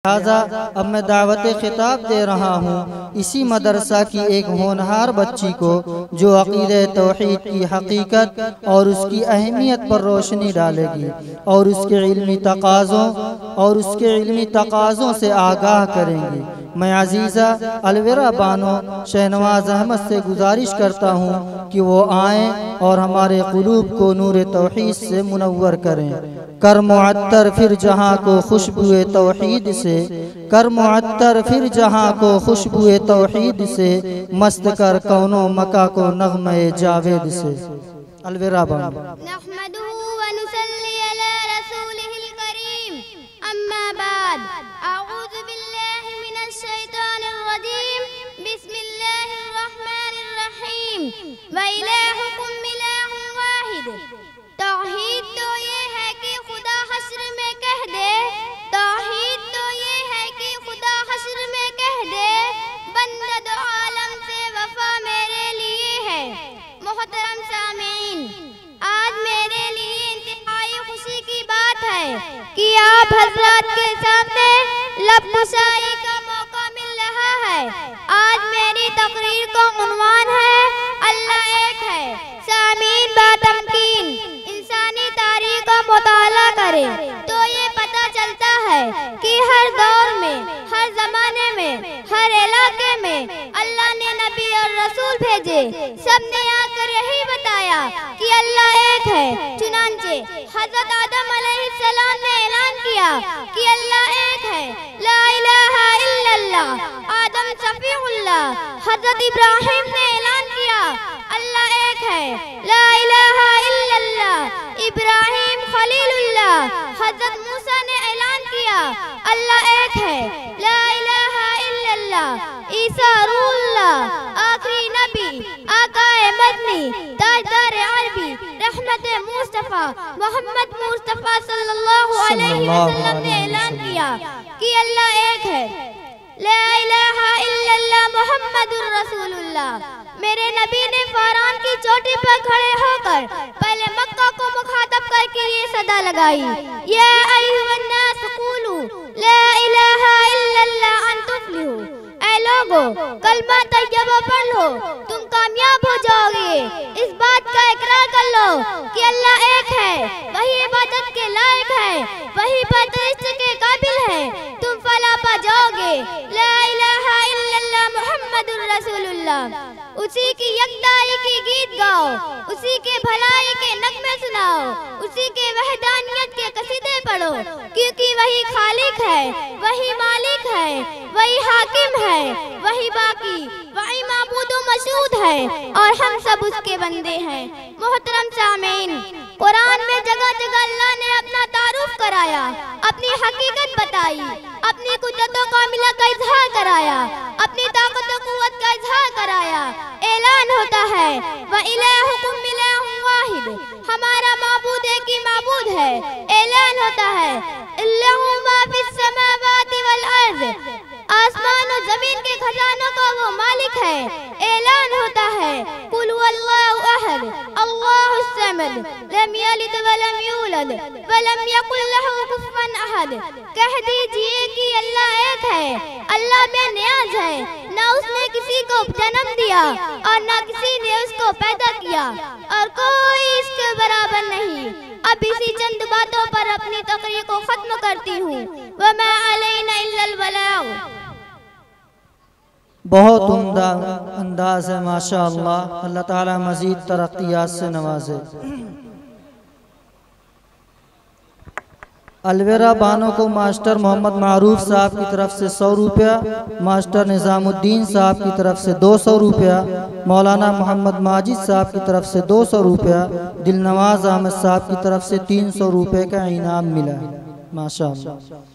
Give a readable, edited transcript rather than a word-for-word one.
लिहाजा अब मैं दावत खिताब दे रहा हूँ इसी मदरसा की एक होनहार बच्ची को जो अक़ीदे तौहीद की हकीकत और उसकी अहमियत पर रोशनी डालेगी और उसके इल्मी तकाज़ों से आगाह करेंगी। मैं अजीज़ा अलविरा बानो शहनवाज अहमद से गुजारिश करता हूँ कि वो आएँ और हमारे क़ुलूब को नूर तौहीद से मुनव्वर करें। कर मुअत्तर फिर जहाँ को खुशबुए तौहीद से, कर मुअत्तर फिर जहाँ को खुशबुए तौहीद से, मस्त कर कौनो मका को नग़्मे जावेद से। अलविरा बानो। तौहीद तो ये है कि खुदा हश्र में कह दे, तौहीद तो ये है कि खुदा हश्र में कह दे, बंदा दो आलम से वफा मेरे लिए है। मोहतरम सामीन, आज मेरे लिए इंतहाई खुशी की बात है कि आप हज़रात के सामने लब कुशाई का मौका मिल रहा है। आज मेरी तकरीर का उन्वान है अल्लाह एक है। सामीन बातमकीन मुताला करें तो ये पता चलता है कि हर दौर में, हर जमाने में, हर इलाके में अल्लाह ने नबी और रसूल भेजे। सबने आकर यही बताया कि अल्लाह एक है। चुनांचे हजरत आदम अलैहिस्सलाम ने ऐलान किया कि अल्लाह एक है, ला इलाहा इल्लल्लाह, आदम सफीउल्लाह। हजरत इब्राहिम ने ऐलान किया अल्लाह एक है, ला इलाहा इल्लल्लाह, इब्राहिम खलीलुल्लाह। हजरत मूसा ने ऐलान किया अल्लाह एक है, ला इलाहा इल्लल्लाह, ईसा रूहुल्लाह। आखिरी नबी आकाए मदनी ताजदार अरबी रहमत मुस्तफा मोहम्मद मुस्तफा सल्लल्लाहु अलैहि वसल्लम ने ऐलान किया कि अल्लाह एक है, ला इलाहा इल्लल्लाह मुहम्मदुर रसूलुल्लाह। मेरे नबी ने फौरान की चोटी पर खड़े होकर पहले मक्का को मुखातब करके ये सदा लगाई, या अय्युहन नास क़ूलू ला इलाहा इल्लल्लाह अन तुफ्लिहू। ऐ लोगो, कलमा तैयबा पढ़ लो, तुम कामयाब हो जाओगे। इस बात का इकरार कर लो कि अल्लाह एक है, वही इबादत के लायक है, वही परवरिश के काबिल है, तुम फलाह पा जाओगे। ला इलाहा इल्लल्लाह मुहम्मदुर रसूलुल्लाह। उसी की यकदाई की गीत गाओ, उसी के भलाई के नगमे सुनाओ, उसी के वहदानियत के कसीदे पढ़ो, क्योंकि वही खालिक है, वही मालिक है, वही हाकिम है, वही बाकी, वही माबूद मशहूद है और हम सब उसके बंदे हैं। मोहतरम सामीन, कुरान में जगह जगह अल्लाह ने अपना तारुफ कराया, अपनी हकीकत बताई, अपनी कुदरतों कामिला का इजहार कराया, अपनी ताकत और कुव्वत का इजहार कराया। ऐलान होता है व इलाहुकुम इलाहुन वाहिद, हमारा माबूद एक ही माबूद है। ऐलान होता है इल्लहु मा फिस समावाति वल अर्ज़, आसमान और जमीन के खजानों का वो मालिक है। ऐलान होता है कुल हुवल्लाहु अहद अल्लाहुस समद लम यलिद व लम यूलद व लम यकुल लहू कुफुवन अहद। कह दीजिए कि अल्लाह एक है, अल्लाह बेनियाज है, न उसने किसी को जन्म दिया और न किसी ने उसको पैदा किया और कोई इसके बराबर नहीं। अब इसी चंद बातों पर अपनी तकरीर को खत्म करती हूँ। वमा अलैना इल्लल बलाग। बहुत उम्दा अंदाज है माशाअल्लाह। अल्लाह ताला मजीद तरक्कियात से नवाजे। अलविरा बानो को मास्टर मोहम्मद मारूफ साहब की तरफ से 100 रुपया, मास्टर निज़ामुद्दीन साहब की तरफ से 200 रुपया, मौलाना मोहम्मद माजिद साहब की तरफ से 200 रुपया, दिलनवाज अहमद साहब की तरफ से 300 रुपये का इनाम मिला है। माशाअल्लाह।